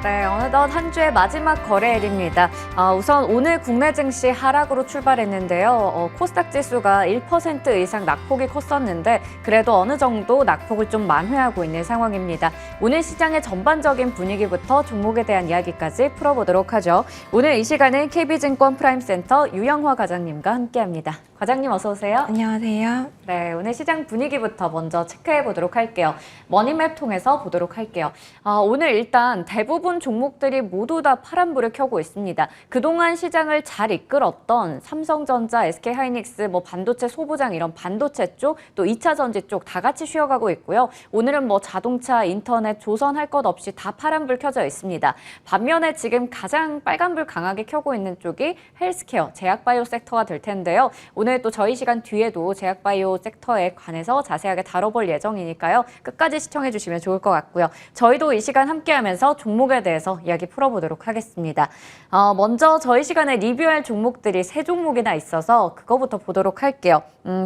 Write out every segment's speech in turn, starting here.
네, 어느덧 한 주의 마지막 거래일입니다. 우선 오늘 국내 증시 하락으로 출발했는데요. 코스닥 지수가 1% 이상 낙폭이 컸었는데 그래도 어느 정도 낙폭을 좀 만회하고 있는 상황입니다. 오늘 시장의 전반적인 분위기부터 종목에 대한 이야기까지 풀어보도록 하죠. 오늘 이 시간은 KB증권 프라임센터 유영화 과장님과 함께합니다. 과장님 어서 오세요. 안녕하세요. 네, 오늘 시장 분위기부터 먼저 체크해 보도록 할게요. 머니맵 통해서 보도록 할게요. 오늘 일단 대부분 종목들이 모두 다 파란불을 켜고 있습니다. 그동안 시장을 잘 이끌었던 삼성전자, SK하이닉스, 반도체 소부장 이런 반도체 쪽, 또 2차 전지 쪽 다 같이 쉬어가고 있고요. 오늘은 자동차, 인터넷, 조선 할 것 없이 다 파란불 켜져 있습니다. 반면에 지금 가장 빨간불 강하게 켜고 있는 쪽이 헬스케어, 제약바이오 섹터가 될 텐데요. 오늘 또 저희 시간 뒤에도 제약바이오 섹터에 관해서 자세하게 다뤄볼 예정이니까요. 끝까지 시청해 주시면 좋을 것 같고요. 저희도 이 시간 함께하면서 종목에 대해서 이야기 풀어보도록 하겠습니다. 먼저 저희 시간에 리뷰할 종목들이 세 종목이나 있어서 그거부터 보도록 할게요.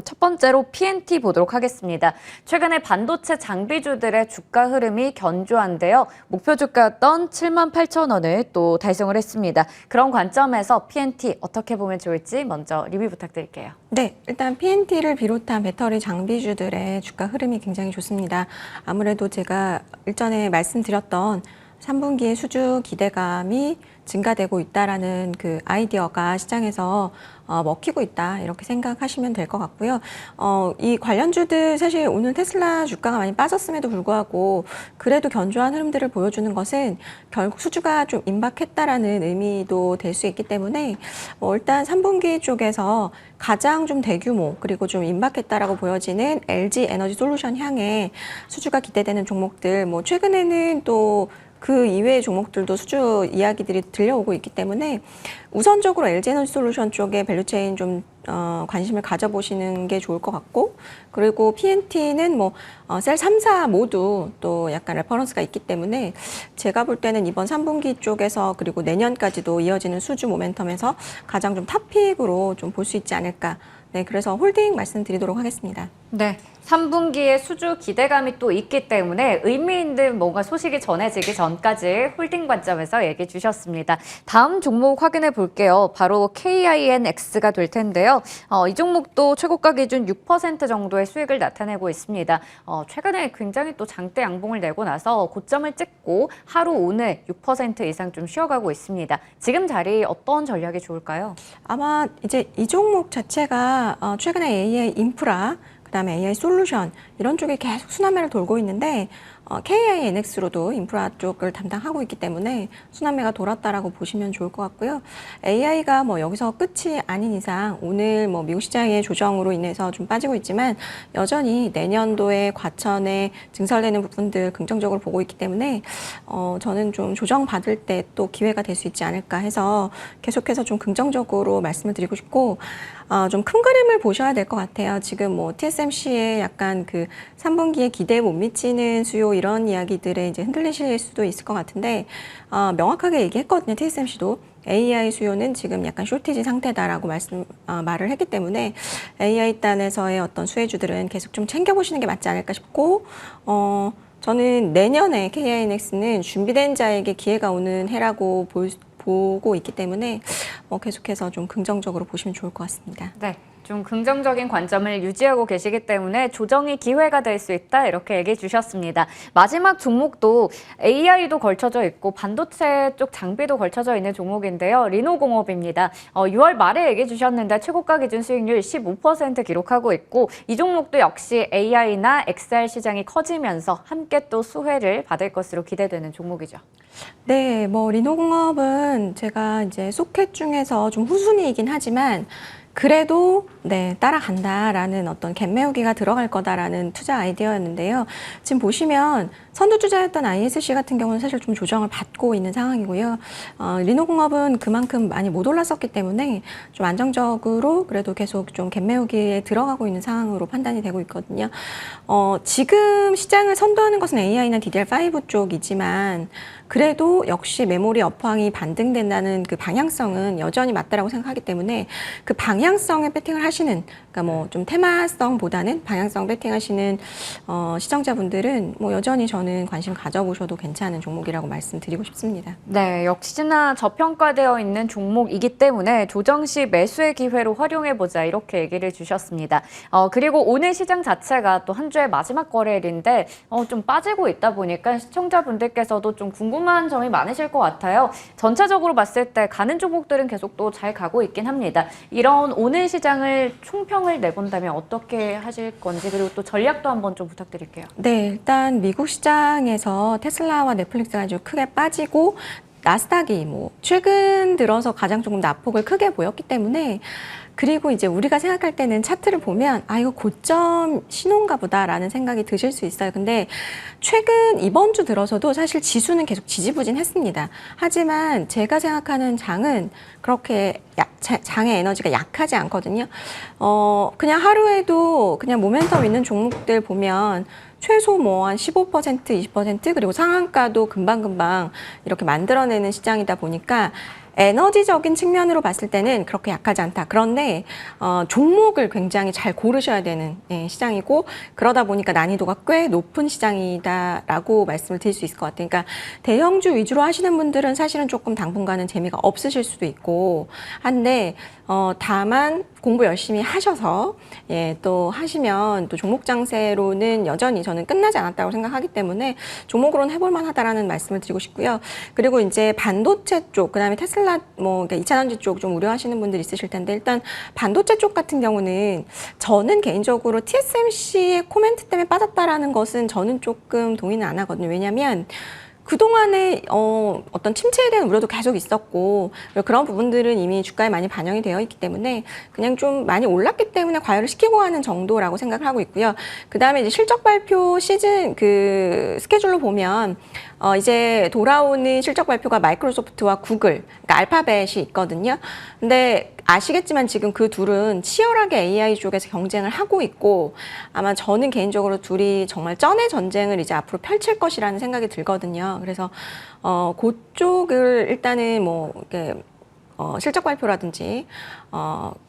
첫 번째로 PNT 보도록 하겠습니다. 최근에 반도체 장비주들의 주가 흐름이 견조한데요. 목표 주가였던 78,000원을 또 달성을 했습니다. 그런 관점에서 PNT 어떻게 보면 좋을지 먼저 리뷰 부탁드릴게요. 네, 일단 PNT를 비롯한 배터리 장비주들의 주가 흐름이 굉장히 좋습니다. 아무래도 제가 일전에 말씀드렸던 3분기의 수주 기대감이 증가되고 있다라는 그 아이디어가 시장에서 먹히고 있다 이렇게 생각하시면 될 것 같고요. 이 관련주들 사실 오늘 테슬라 주가가 많이 빠졌음에도 불구하고 그래도 견조한 흐름들을 보여주는 것은 결국 수주가 좀 임박했다라는 의미도 될 수 있기 때문에 일단 3분기 쪽에서 가장 좀 대규모 그리고 좀 임박했다라고 보여지는 LG 에너지 솔루션 향해 수주가 기대되는 종목들 최근에는 또 그 이외의 종목들도 수주 이야기들이 들려오고 있기 때문에 우선적으로 LG에너지 솔루션 쪽에 밸류체인 좀 관심을 가져보시는 게 좋을 것 같고, 그리고 PNT는 셀 3사 모두 또 약간 레퍼런스가 있기 때문에 제가 볼 때는 이번 3분기 쪽에서 그리고 내년까지도 이어지는 수주 모멘텀에서 가장 좀 탑픽으로 좀 볼 수 있지 않을까. 네, 그래서 홀딩 말씀드리도록 하겠습니다. 네, 3분기에 수주 기대감이 또 있기 때문에 의미 있는 뭔가 소식이 전해지기 전까지 홀딩 관점에서 얘기해 주셨습니다. 다음 종목 확인해 볼게요. 바로 KINX가 될 텐데요. 이 종목도 최고가 기준 6% 정도의 수익을 나타내고 있습니다. 최근에 굉장히 또 장대 양봉을 내고 나서 고점을 찍고 하루 오늘 6% 이상 좀 쉬어가고 있습니다. 지금 자리 어떤 전략이 좋을까요? 아마 이제 이 종목 자체가 최근에 AI 인프라 그다음에 AI 솔루션 이런 쪽에 계속 순환매를 돌고 있는데 KINX로도 인프라 쪽을 담당하고 있기 때문에 순환매가 돌았다라고 보시면 좋을 것 같고요. AI가 여기서 끝이 아닌 이상 오늘 미국 시장의 조정으로 인해서 좀 빠지고 있지만 여전히 내년도에 과천에 증설되는 부분들 긍정적으로 보고 있기 때문에 저는 좀 조정 받을 때 또 기회가 될 수 있지 않을까 해서 계속해서 좀 긍정적으로 말씀을 드리고 싶고 좀 큰 그림을 보셔야 될 것 같아요. 지금 TSMC의 약간 그 3분기에 기대에 못 미치는 수요 이런 이야기들에 이제 흔들리실 수도 있을 것 같은데 명확하게 얘기했거든요. TSMC도 AI 수요는 지금 약간 쇼티지 상태다라고 말을 했기 때문에 AI 단에서의 어떤 수혜주들은 계속 좀 챙겨보시는 게 맞지 않을까 싶고 저는 내년에 KINX는 준비된 자에게 기회가 오는 해라고 보고 있기 때문에 계속해서 좀 긍정적으로 보시면 좋을 것 같습니다. 네. 좀 긍정적인 관점을 유지하고 계시기 때문에 조정이 기회가 될 수 있다 이렇게 얘기해 주셨습니다. 마지막 종목도 AI도 걸쳐져 있고 반도체 쪽 장비도 걸쳐져 있는 종목인데요. 리노공업입니다. 6월 말에 얘기해 주셨는데 최고가 기준 수익률 15% 기록하고 있고 이 종목도 역시 AI나 XR 시장이 커지면서 함께 또 수혜를 받을 것으로 기대되는 종목이죠. 네, 리노공업은 제가 이제 소켓 중에서 좀 후순위이긴 하지만 그래도 따라간다라는 어떤 갭매우기가 들어갈 거다라는 투자 아이디어였는데요. 지금 보시면 선두주자였던 ISC 같은 경우는 사실 좀 조정을 받고 있는 상황이고요. 리노공업은 그만큼 많이 못 올랐었기 때문에 좀 안정적으로 그래도 계속 좀 갭매우기에 들어가고 있는 상황으로 판단이 되고 있거든요. 지금 시장을 선도하는 것은 AI나 DDR5 쪽이지만 그래도 역시 메모리 업황이 반등된다는 그 방향성은 여전히 맞다라고 생각하기 때문에 그 방향성에 배팅을 하시는, 그러니까 좀 테마성보다는 방향성 배팅하시는 시청자분들은 여전히 저는 저는 관심 가져보셔도 괜찮은 종목이라고 말씀드리고 싶습니다. 네, 역시나 저평가되어 있는 종목이기 때문에 조정 시 매수의 기회로 활용해보자 이렇게 얘기를 주셨습니다. 그리고 오늘 시장 자체가 또 한 주의 마지막 거래일인데 좀 빠지고 있다 보니까 시청자분들께서도 좀 궁금한 점이 많으실 것 같아요. 전체적으로 봤을 때 가는 종목들은 계속 또 잘 가고 있긴 합니다. 이런 오늘 시장을 총평을 내본다면 어떻게 하실 건지 그리고 또 전략도 한번 좀 부탁드릴게요. 네, 일단 미국 시장에서 테슬라와 넷플릭스가 아주 크게 빠지고 나스닥이 뭐 최근 들어서 가장 조금 낙폭을 크게 보였기 때문에 그리고 이제 우리가 생각할 때는 차트를 보면 아 이거 고점 신호인가 보다라는 생각이 드실 수 있어요. 근데 최근 이번 주 들어서도 사실 지수는 계속 지지부진했습니다. 하지만 제가 생각하는 장은 그렇게 장의 에너지가 약하지 않거든요. 그냥 하루에도 그냥 모멘텀 있는 종목들 보면 최소 뭐 한 15%, 20% 그리고 상한가도 금방금방 이렇게 만들어내는 시장이다 보니까 에너지적인 측면으로 봤을 때는 그렇게 약하지 않다. 그런데 종목을 굉장히 잘 고르셔야 되는 시장이고 그러다 보니까 난이도가 꽤 높은 시장이다라고 말씀을 드릴 수 있을 것 같아요. 그러니까 대형주 위주로 하시는 분들은 사실은 조금 당분간은 재미가 없으실 수도 있고 한데 다만 공부 열심히 하셔서 또 하시면 또 종목 장세로는 여전히 저는 끝나지 않았다고 생각하기 때문에 종목으로는 해볼 만하다라는 말씀을 드리고 싶고요. 그리고 이제 반도체 쪽, 그다음에 테슬라 뭐 2차전지 쪽 좀 우려하시는 분들 있으실 텐데 일단 반도체 쪽 같은 경우는 저는 개인적으로 TSMC의 코멘트 때문에 빠졌다라는 것은 저는 조금 동의는 안 하거든요. 왜냐하면 그동안에 어떤 침체에 대한 우려도 계속 있었고 그런 부분들은 이미 주가에 많이 반영이 되어 있기 때문에 그냥 좀 많이 올랐기 때문에 과열을 시키고 하는 정도라고 생각을 하고 있고요. 그 다음에 이제 실적 발표 시즌 그 스케줄로 보면 이제 돌아오는 실적 발표가 마이크로소프트와 구글, 그러니까 알파벳이 있거든요. 근데 아시겠지만 지금 그 둘은 치열하게 AI 쪽에서 경쟁을 하고 있고 아마 저는 개인적으로 둘이 정말 쩐의 전쟁을 이제 앞으로 펼칠 것이라는 생각이 들거든요. 그래서 그쪽을 일단은 뭐 이렇게 실적 발표라든지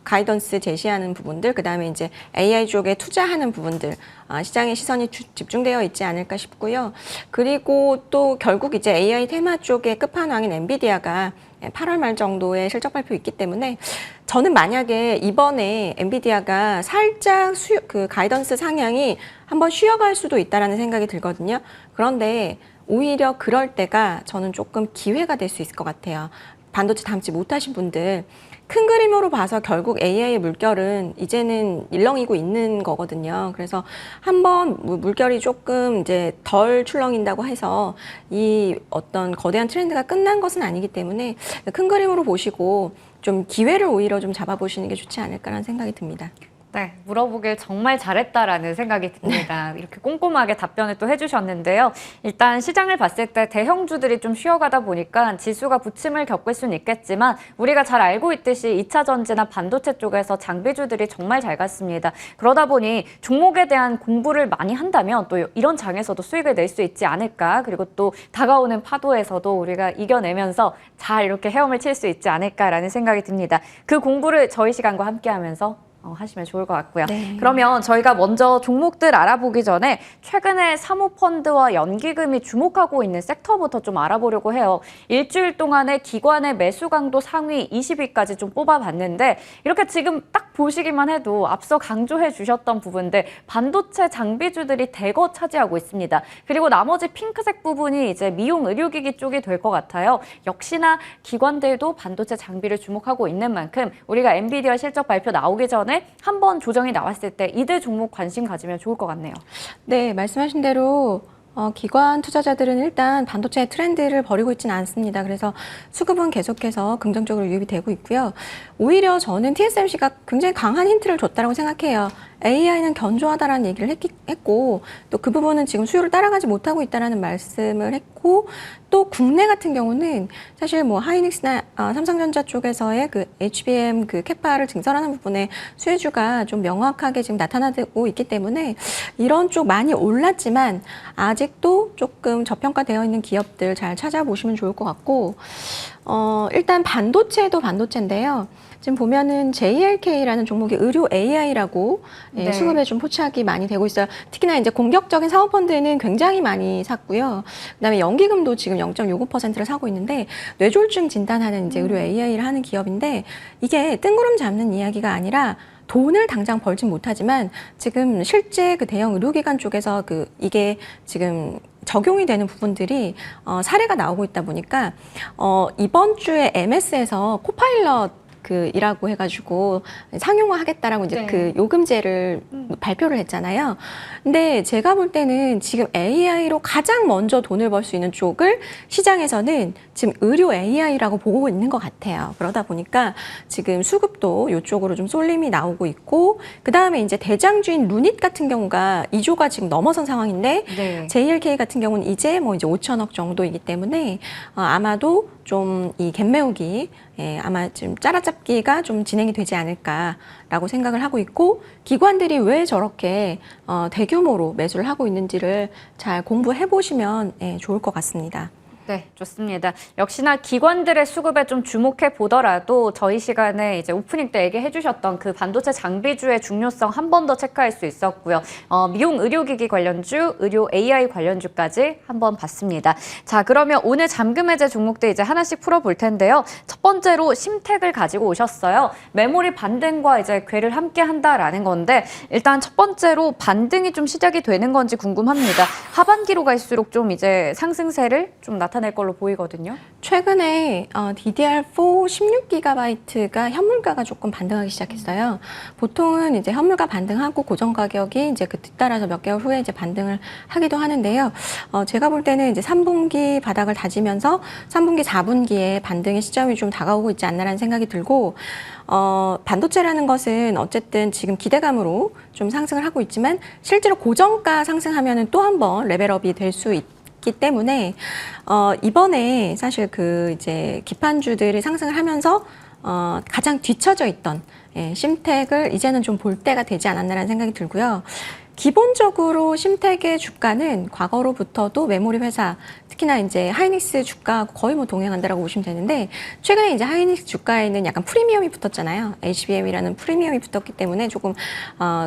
가이던스 제시하는 부분들, 그 다음에 이제 AI 쪽에 투자하는 부분들, 시장의 시선이 집중되어 있지 않을까 싶고요. 그리고 또 결국 이제 AI 테마 쪽의 끝판왕인 엔비디아가 8월 말 정도에 실적 발표 있기 때문에 저는 만약에 이번에 엔비디아가 살짝 그 가이던스 상향이 한번 쉬어갈 수도 있다라는 생각이 들거든요. 그런데 오히려 그럴 때가 저는 조금 기회가 될 수 있을 것 같아요. 반도체 담지 못하신 분들 큰 그림으로 봐서 결국 AI의 물결은 이제는 일렁이고 있는 거거든요. 그래서 한번 물결이 조금 이제 덜 출렁인다고 해서 이 어떤 거대한 트렌드가 끝난 것은 아니기 때문에 큰 그림으로 보시고 좀 기회를 오히려 좀 잡아보시는 게 좋지 않을까라는 생각이 듭니다. 네, 물어보길 정말 잘했다라는 생각이 듭니다. 이렇게 꼼꼼하게 답변을 또 해주셨는데요. 일단 시장을 봤을 때 대형주들이 좀 쉬어가다 보니까 지수가 부침을 겪을 수는 있겠지만 우리가 잘 알고 있듯이 2차 전지나 반도체 쪽에서 장비주들이 정말 잘 갔습니다. 그러다 보니 종목에 대한 공부를 많이 한다면 또 이런 장에서도 수익을 낼 수 있지 않을까. 그리고 또 다가오는 파도에서도 우리가 이겨내면서 잘 이렇게 헤엄을 칠 수 있지 않을까라는 생각이 듭니다. 그 공부를 저희 시간과 함께하면서 하시면 좋을 것 같고요. 네. 그러면 저희가 먼저 종목들 알아보기 전에 최근에 사모펀드와 연기금이 주목하고 있는 섹터부터 좀 알아보려고 해요. 일주일 동안의 기관의 매수 강도 상위 20위까지 좀 뽑아봤는데 이렇게 지금 딱 보시기만 해도 앞서 강조해 주셨던 부분들 반도체 장비주들이 대거 차지하고 있습니다. 그리고 나머지 핑크색 부분이 이제 미용 의료기기 쪽이 될 것 같아요. 역시나 기관들도 반도체 장비를 주목하고 있는 만큼 우리가 엔비디아 실적 발표 나오기 전에 한번 조정이 나왔을 때 이들 종목 관심 가지면 좋을 것 같네요. 네, 말씀하신 대로 기관 투자자들은 일단 반도체 트렌드를 버리고 있지는 않습니다. 그래서 수급은 계속해서 긍정적으로 유입이 되고 있고요. 오히려 저는 TSMC가 굉장히 강한 힌트를 줬다고 생각해요. AI는 견조하다라는 얘기를 했고 또 그 부분은 지금 수요를 따라가지 못하고 있다라는 말씀을 했고 또 국내 같은 경우는 사실 뭐 하이닉스나 삼성전자 쪽에서의 그 HBM 그 캐파를 증설하는 부분에 수혜주가 좀 명확하게 지금 나타나고 있기 때문에 이런 쪽 많이 올랐지만 아직도 조금 저평가되어 있는 기업들 잘 찾아보시면 좋을 것 같고 일단 반도체도 반도체인데요. 지금 보면은 JLK라는 종목이 의료 AI라고 네. 수급에 좀 포착이 많이 되고 있어요. 특히나 이제 공격적인 사모펀드는 굉장히 많이 샀고요. 그다음에 연기금도 지금 0.65%를 사고 있는데 뇌졸중 진단하는 이제 의료 AI를 하는 기업인데 이게 뜬구름 잡는 이야기가 아니라 돈을 당장 벌진 못하지만 지금 실제 그 대형 의료기관 쪽에서 이게 지금 적용이 되는 부분들이 사례가 나오고 있다 보니까 이번 주에 MS에서 코파일럿 이라고 해가지고 상용화하겠다라고 이제 네. 그 요금제를 발표를 했잖아요. 근데 제가 볼 때는 지금 AI로 가장 먼저 돈을 벌 수 있는 쪽을 시장에서는 지금 의료 AI라고 보고 있는 것 같아요. 그러다 보니까 지금 수급도 이쪽으로 좀 쏠림이 나오고 있고, 그 다음에 이제 대장주인 루닛 같은 경우가 2조가 지금 넘어선 상황인데, 네. JLK 같은 경우는 이제 5천억 정도이기 때문에 아마도 좀 이 갭매우기 아마 좀 짜라잡기가 좀 진행이 되지 않을까라고 생각을 하고 있고, 기관들이 왜 저렇게 대규모로 매수를 하고 있는지를 잘 공부해 보시면 좋을 것 같습니다. 네, 좋습니다. 역시나 기관들의 수급에 좀 주목해 보더라도 저희 시간에 이제 오프닝 때 얘기해 주셨던 그 반도체 장비주의 중요성 한 번 더 체크할 수 있었고요. 미용 의료기기 관련주, 의료 AI 관련주까지 한번 봤습니다. 자, 그러면 오늘 잠금 해제 종목들 이제 하나씩 풀어볼 텐데요. 첫 번째로 심택을 가지고 오셨어요. 메모리 반등과 이제 궤를 함께 한다라는 건데 일단 첫 번째로 반등이 좀 시작이 되는 건지 궁금합니다. 하반기로 갈수록 좀 이제 상승세를 좀 나타낼 걸로 보이거든요. 최근에 DDR4 16GB가 현물가가 조금 반등하기 시작했어요. 보통은 이제 현물가 반등하고 고정 가격이 이제 그 뒤따라서 몇 개월 후에 이제 반등을 하기도 하는데요. 제가 볼 때는 이제 3분기 바닥을 다지면서 3분기, 4분기에 반등의 시점이 좀 다가오고 있지 않나라는 생각이 들고, 반도체라는 것은 어쨌든 지금 기대감으로 좀 상승을 하고 있지만 실제로 고정가 상승하면은 또 한 번 레벨업이 될 수 있기 때문에 이번에 사실 이제 기판주들이 상승을 하면서 가장 뒤처져 있던 심택을 이제는 좀 볼 때가 되지 않았나라는 생각이 들고요. 기본적으로 심택의 주가는 과거로부터도 메모리 회사, 특히나 이제 하이닉스 주가하고 거의 동행한다라고 보시면 되는데, 최근에 이제 하이닉스 주가에는 약간 프리미엄이 붙었잖아요. HBM이라는 프리미엄이 붙었기 때문에 조금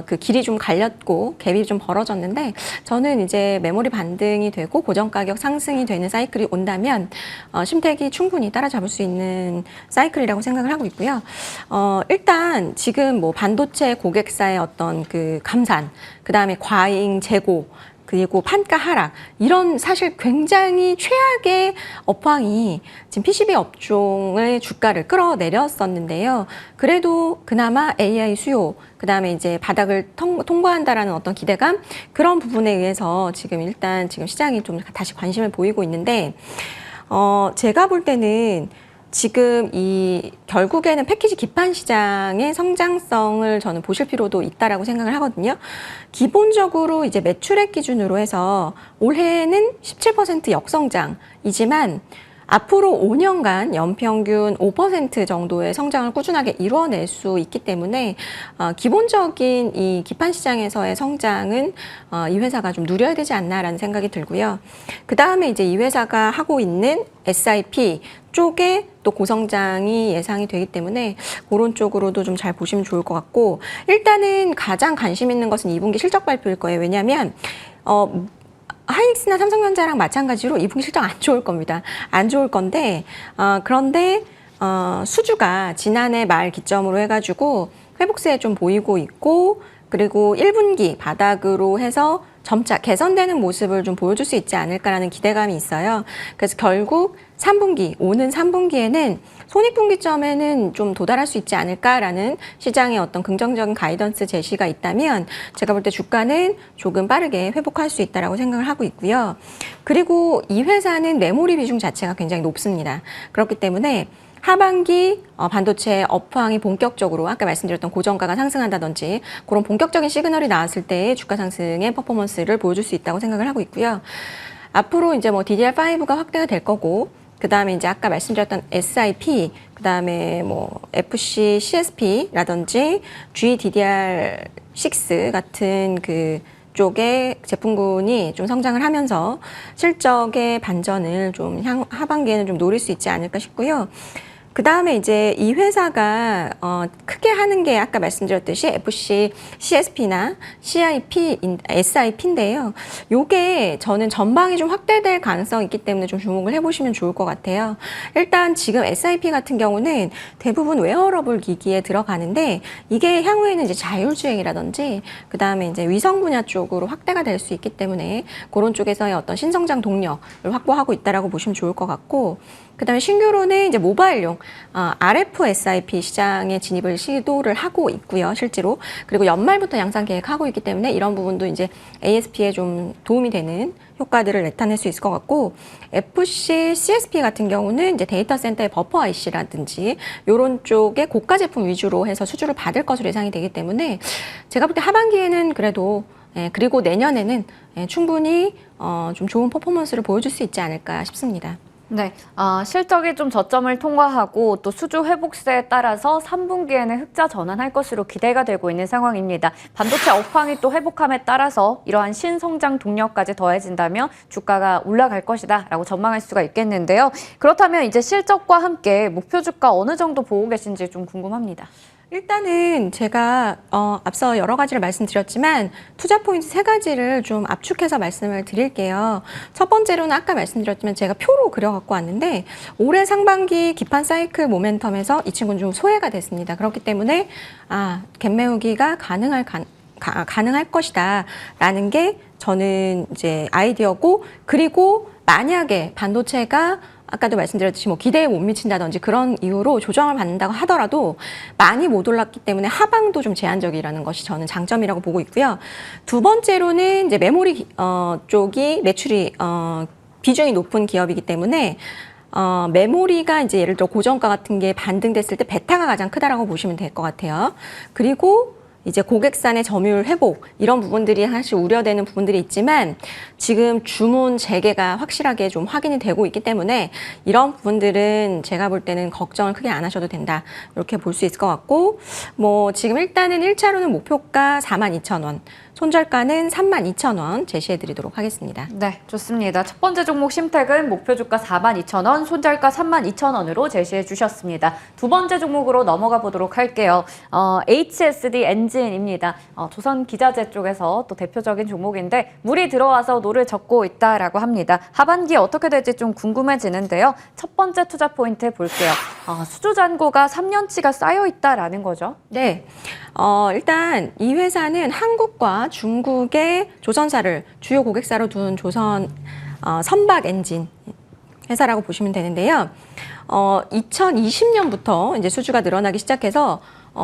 그 길이 좀 갈렸고 갭이 좀 벌어졌는데, 저는 이제 메모리 반등이 되고 고정 가격 상승이 되는 사이클이 온다면 심택이 충분히 따라잡을 수 있는 사이클이라고 생각을 하고 있고요. 일단 지금 반도체 고객사의 어떤 그 감산, 그 다음에 과잉 재고, 그리고 판가 하락, 이런 사실 굉장히 최악의 업황이 지금 PCB 업종의 주가를 끌어내렸었는데요. 그래도 그나마 AI 수요, 그 다음에 이제 바닥을 통과한다라는 어떤 기대감, 그런 부분에 의해서 지금 시장이 좀 다시 관심을 보이고 있는데, 제가 볼 때는 지금 결국에는 패키지 기판 시장의 성장성을 저는 보실 필요도 있다라고 생각을 하거든요. 기본적으로 이제 매출액 기준으로 해서 올해는 17% 역성장이지만 앞으로 5년간 연평균 5% 정도의 성장을 꾸준하게 이루어낼 수 있기 때문에 기본적인 이 기판 시장에서의 성장은 이 회사가 좀 누려야 되지 않나라는 생각이 들고요. 그 다음에 이제 이 회사가 하고 있는 SIP 쪽에 또 고성장이 예상이 되기 때문에 그런 쪽으로도 좀 잘 보시면 좋을 것 같고, 일단은 가장 관심 있는 것은 2분기 실적 발표일 거예요. 왜냐하면 하이닉스나 삼성전자랑 마찬가지로 2분기 실적 안 좋을 겁니다. 안 좋을 건데 그런데 수주가 지난해 말 기점으로 해가지고 회복세 좀 보이고 있고, 그리고 1분기 바닥으로 해서 점차 개선되는 모습을 좀 보여줄 수 있지 않을까라는 기대감이 있어요. 그래서 결국 오는 3분기에는 손익분기점에는 좀 도달할 수 있지 않을까라는 시장의 어떤 긍정적인 가이던스 제시가 있다면 제가 볼 때 주가는 조금 빠르게 회복할 수 있다라고 생각을 하고 있고요. 그리고 이 회사는 메모리 비중 자체가 굉장히 높습니다. 그렇기 때문에 하반기 반도체 업황이 본격적으로 아까 말씀드렸던 고정가가 상승한다든지 그런 본격적인 시그널이 나왔을 때 주가 상승의 퍼포먼스를 보여줄 수 있다고 생각을 하고 있고요. 앞으로 이제 DDR5가 확대가 될 거고, 그 다음에 이제 아까 말씀드렸던 SIP, 그 다음에 FC, CSP라든지 GDDR6 같은 쪽의 제품군이 좀 성장을 하면서 실적의 반전을 좀 하반기에는 좀 노릴 수 있지 않을까 싶고요. 그 다음에 이제 이 회사가 크게 하는 게 아까 말씀드렸듯이 FC, CSP나 CIP, SIP인데요. 요게 저는 전방이 좀 확대될 가능성이 있기 때문에 좀 주목을 해보시면 좋을 것 같아요. 일단 지금 SIP 같은 경우는 대부분 웨어러블 기기에 들어가는데 이게 향후에는 이제 자율주행이라든지 그 다음에 이제 위성 분야 쪽으로 확대가 될 수 있기 때문에 그런 쪽에서의 어떤 신성장 동력을 확보하고 있다라고 보시면 좋을 것 같고, 그다음에 신규로는 이제 모바일용 RFSIP 시장에 진입을 시도를 하고 있고요, 실제로. 그리고 연말부터 양산 계획하고 있기 때문에 이런 부분도 이제 ASP에 좀 도움이 되는 효과들을 나타낼 수 있을 것 같고, FC, CSP 같은 경우는 이제 데이터 센터의 버퍼 IC라든지 이런 쪽의 고가 제품 위주로 해서 수주를 받을 것으로 예상이 되기 때문에 제가 볼 때 하반기에는 그래도 그리고 내년에는 충분히 좀 좋은 퍼포먼스를 보여줄 수 있지 않을까 싶습니다. 네, 실적이 좀 저점을 통과하고 또 수주 회복세에 따라서 3분기에는 흑자 전환할 것으로 기대가 되고 있는 상황입니다. 반도체 업황이 또 회복함에 따라서 이러한 신성장 동력까지 더해진다면 주가가 올라갈 것이다 라고 전망할 수가 있겠는데요. 그렇다면 이제 실적과 함께 목표 주가 어느 정도 보고 계신지 좀 궁금합니다. 일단은 제가 앞서 여러 가지를 말씀드렸지만 투자 포인트 3가지를 좀 압축해서 말씀을 드릴게요. 첫 번째로는 아까 말씀드렸지만 제가 표로 그려갖고 왔는데 올해 상반기 기판 사이클 모멘텀에서 이 친구는 좀 소외가 됐습니다. 그렇기 때문에 갭 메우기가 가능할 것이다 라는 게 저는 이제 아이디어고, 그리고 만약에 반도체가 아까도 말씀드렸듯이 뭐 기대에 못 미친다든지 그런 이유로 조정을 받는다고 하더라도 많이 못 올랐기 때문에 하방도 좀 제한적이라는 것이 저는 장점이라고 보고 있고요. 두 번째로는 이제 메모리 쪽이 매출이 비중이 높은 기업이기 때문에 메모리가 이제 예를 들어 고정가 같은 게 반등됐을 때 베타가 가장 크다라고 보시면 될 것 같아요. 그리고 이제 고객산의 점유율 회복, 이런 부분들이 사실 우려되는 부분들이 있지만 지금 주문 재개가 확실하게 좀 확인이 되고 있기 때문에 이런 부분들은 제가 볼 때는 걱정을 크게 안 하셔도 된다, 이렇게 볼 수 있을 것 같고, 뭐 지금 일단은 1차로는 목표가 42,000원, 손절가는 32,000원 제시해 드리도록 하겠습니다. 네, 좋습니다. 첫 번째 종목 심택은 목표 주가 42,000원, 손절가 32,000원으로 제시해 주셨습니다. 두 번째 종목으로 넘어가 보도록 할게요. HSD 엔진입니다. 조선 기자재 쪽에서 또 대표적인 종목인데 물이 들어와서 노를 젓고 있다라고 합니다. 하반기에 어떻게 될지 좀 궁금해지는데요. 첫 번째 투자 포인트 볼게요. 수주 잔고가 3년치가 쌓여 있다라는 거죠. 네. 일단 이 회사는 한국과 중국의 조선사를 주요 고객사로 둔 조선 선박 엔진 회사라고 보시면 되는데요. 2020년부터 이제 수주가 늘어나기 시작해서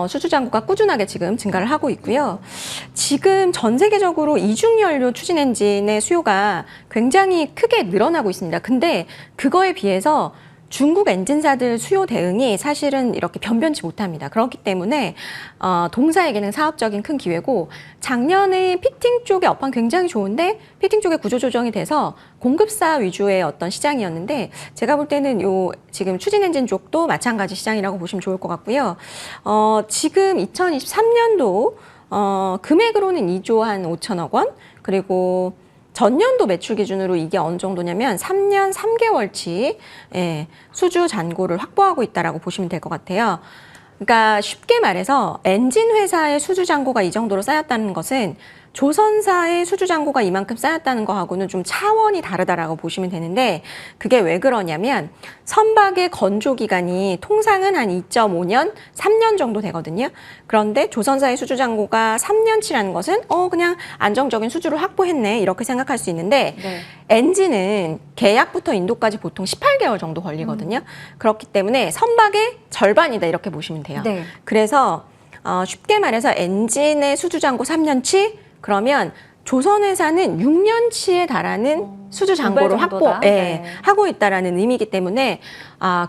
수주 잔고가 꾸준하게 지금 증가를 하고 있고요. 지금 전 세계적으로 이중연료 추진 엔진의 수요가 굉장히 크게 늘어나고 있습니다. 근데 그거에 비해서 중국 엔진사들 수요 대응이 사실은 이렇게 변변치 못합니다. 그렇기 때문에 동사에게는 사업적인 큰 기회고, 작년에 피팅 쪽의 업황 굉장히 좋은데 피팅 쪽에 구조 조정이 돼서 공급사 위주의 어떤 시장이었는데 제가 볼 때는 요 지금 추진 엔진 쪽도 마찬가지 시장이라고 보시면 좋을 것 같고요. 지금 2023년도 금액으로는 2조 한 5천억 원, 그리고 전년도 매출 기준으로 이게 어느 정도냐면 3년 3개월치 수주 잔고를 확보하고 있다라고 보시면 될 것 같아요. 그러니까 쉽게 말해서 엔진 회사의 수주 잔고가 이 정도로 쌓였다는 것은 조선사의 수주 잔고가 이만큼 쌓였다는 거하고는 좀 차원이 다르다라고 보시면 되는데, 그게 왜 그러냐면 선박의 건조 기간이 통상은 한 2.5년, 3년 정도 되거든요. 그런데 조선사의 수주 잔고가 3년치라는 것은 그냥 안정적인 수주를 확보했네, 이렇게 생각할 수 있는데 네. 엔진은 계약부터 인도까지 보통 18개월 정도 걸리거든요. 그렇기 때문에 선박의 절반이다, 이렇게 보시면 돼요. 네. 그래서 쉽게 말해서 엔진의 수주 잔고 3년치, 그러면 조선회사는 6년치에 달하는 수주 잔고를 하고 있다라는 의미이기 때문에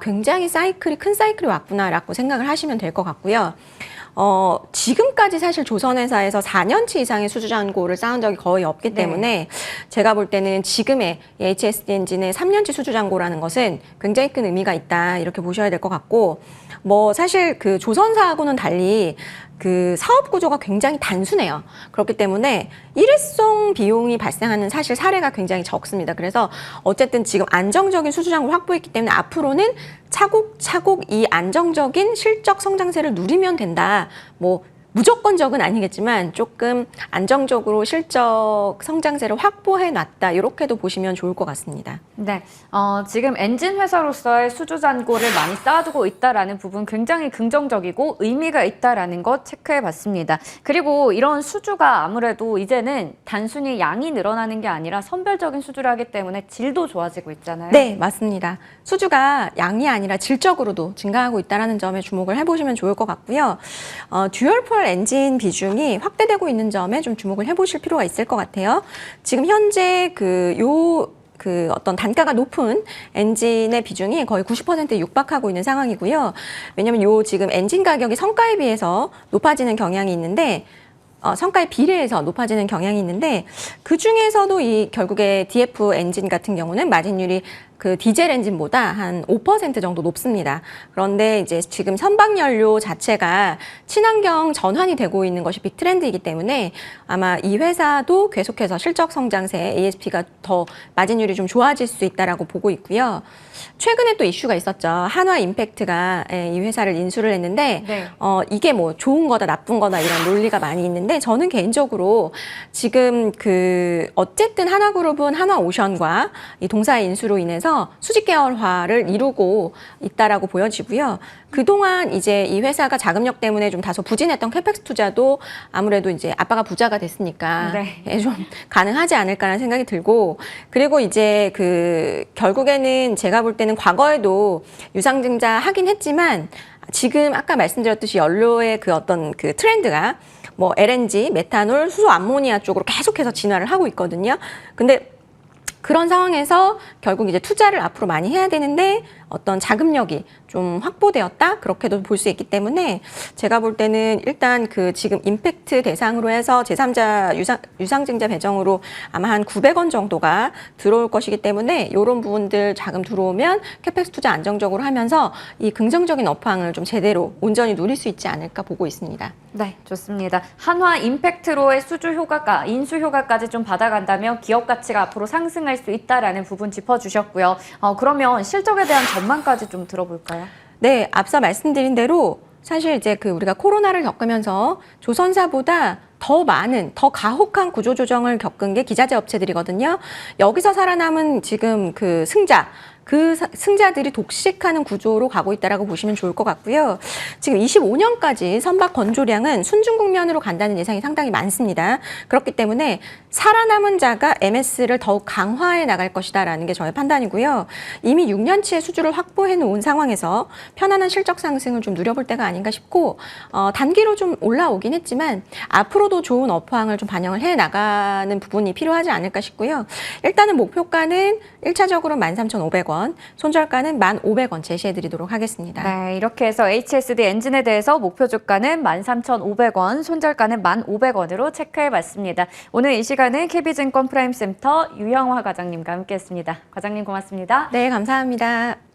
굉장히 큰 사이클이 왔구나라고 생각을 하시면 될 것 같고요. 지금까지 사실 조선회사에서 4년치 이상의 수주 잔고를 쌓은 적이 거의 없기 때문에 제가 볼 때는 지금의 HSD 엔진의 3년치 수주 잔고라는 것은 굉장히 큰 의미가 있다, 이렇게 보셔야 될 것 같고, 뭐 사실 그 조선사하고는 달리 그 사업 구조가 굉장히 단순해요. 그렇기 때문에 일회성 비용이 발생하는 사실 사례가 굉장히 적습니다. 그래서 어쨌든 지금 안정적인 수주장을 확보했기 때문에 앞으로는 차곡차곡 이 안정적인 실적 성장세를 누리면 된다. 뭐 무조건적은 아니겠지만 조금 안정적으로 실적 성장세를 확보해 놨다. 이렇게도 보시면 좋을 것 같습니다. 네, 지금 엔진 회사로서의 수주 잔고를 많이 쌓아두고 있다라는 부분 굉장히 긍정적이고 의미가 있다라는 것 체크해봤습니다. 그리고 이런 수주가 아무래도 이제는 단순히 양이 늘어나는 게 아니라 선별적인 수주를 하기 때문에 질도 좋아지고 있잖아요. 네, 맞습니다. 수주가 양이 아니라 질적으로도 증가하고 있다는 점에 주목을 해보시면 좋을 것 같고요. 듀얼펄 엔진 비중이 확대되고 있는 점에 좀 주목을 해보실 필요가 있을 것 같아요. 지금 현재 어떤 단가가 높은 엔진의 비중이 거의 90%에 육박하고 있는 상황이고요. 왜냐하면 지금 엔진 가격이 성가에 비해서 높아지는 경향이 있는데, 성가에 비례해서 높아지는 경향이 있는데, 그 중에서도 결국에 DF 엔진 같은 경우는 마진율이 그 디젤 엔진보다 한 5% 정도 높습니다. 그런데 이제 지금 선박연료 자체가 친환경 전환이 되고 있는 것이 빅트렌드이기 때문에 아마 이 회사도 계속해서 실적 성장세 ASP가 더 마진율이 좀 좋아질 수 있다라고 보고 있고요. 최근에 또 이슈가 있었죠. 한화 임팩트가 이 회사를 인수를 했는데 네. 이게 뭐 좋은 거다 나쁜 거다 이런 논리가 많이 있는데 저는 개인적으로 지금 어쨌든 하나그룹은 한화오션과 이 동사의 인수로 인해서 수직 계열화를 이루고 있다라고 보여지고요. 그동안 이제 이 회사가 자금력 때문에 좀 다소 부진했던 캐펙스 투자도 아무래도 이제 아빠가 부자가 됐으니까 네. 좀 가능하지 않을까라는 생각이 들고, 그리고 이제 결국에는 제가 볼 때는 과거에도 유상증자 하긴 했지만 지금 아까 말씀드렸듯이 연료의 어떤 트렌드가 뭐 LNG, 메탄올, 수소 암모니아 쪽으로 계속해서 진화를 하고 있거든요. 근데 그런 상황에서 결국 이제 투자를 앞으로 많이 해야 되는데 어떤 자금력이 좀 확보되었다? 그렇게도 볼 수 있기 때문에 제가 볼 때는 일단 지금 임팩트 대상으로 해서 제3자 유상증자 배정으로 아마 한 900원 정도가 들어올 것이기 때문에 이런 부분들 자금 들어오면 캐펙스 투자 안정적으로 하면서 이 긍정적인 업황을 좀 제대로 온전히 누릴 수 있지 않을까 보고 있습니다. 네, 좋습니다. 한화 임팩트로의 수주 효과가, 인수 효과까지 좀 받아간다면 기업 가치가 앞으로 상승할 수 있다라는 부분 짚어주셨고요. 그러면 실적에 대한 전망까지 좀 들어볼까요? 네, 앞서 말씀드린 대로 사실 이제 우리가 코로나를 겪으면서 조선사보다 더 많은, 더 가혹한 구조조정을 겪은 게 기자재 업체들이거든요. 여기서 살아남은 지금 승자들이 독식하는 구조로 가고 있다라고 보시면 좋을 것 같고요. 지금 25년까지 선박 건조량은 순중국면으로 간다는 예상이 상당히 많습니다. 그렇기 때문에 살아남은 자가 MS를 더욱 강화해 나갈 것이다라는 게 저의 판단이고요. 이미 6년치의 수주를 확보해 놓은 상황에서 편안한 실적 상승을 좀 누려볼 때가 아닌가 싶고, 단기로 좀 올라오긴 했지만 앞으로도 좋은 업황을 좀 반영을 해 나가는 부분이 필요하지 않을까 싶고요. 일단은 목표가는 1차적으로 13,500원, 손절가는 1,500원 제시해드리도록 하겠습니다. 네, 이렇게 해서 HSD 엔진에 대해서 목표 주가는 13,500원, 손절가는 1,500원으로 체크해봤습니다. 오늘 이 시간은 KB증권 프라임센터 유형화 과장님과 함께했습니다. 과장님 고맙습니다. 네, 감사합니다.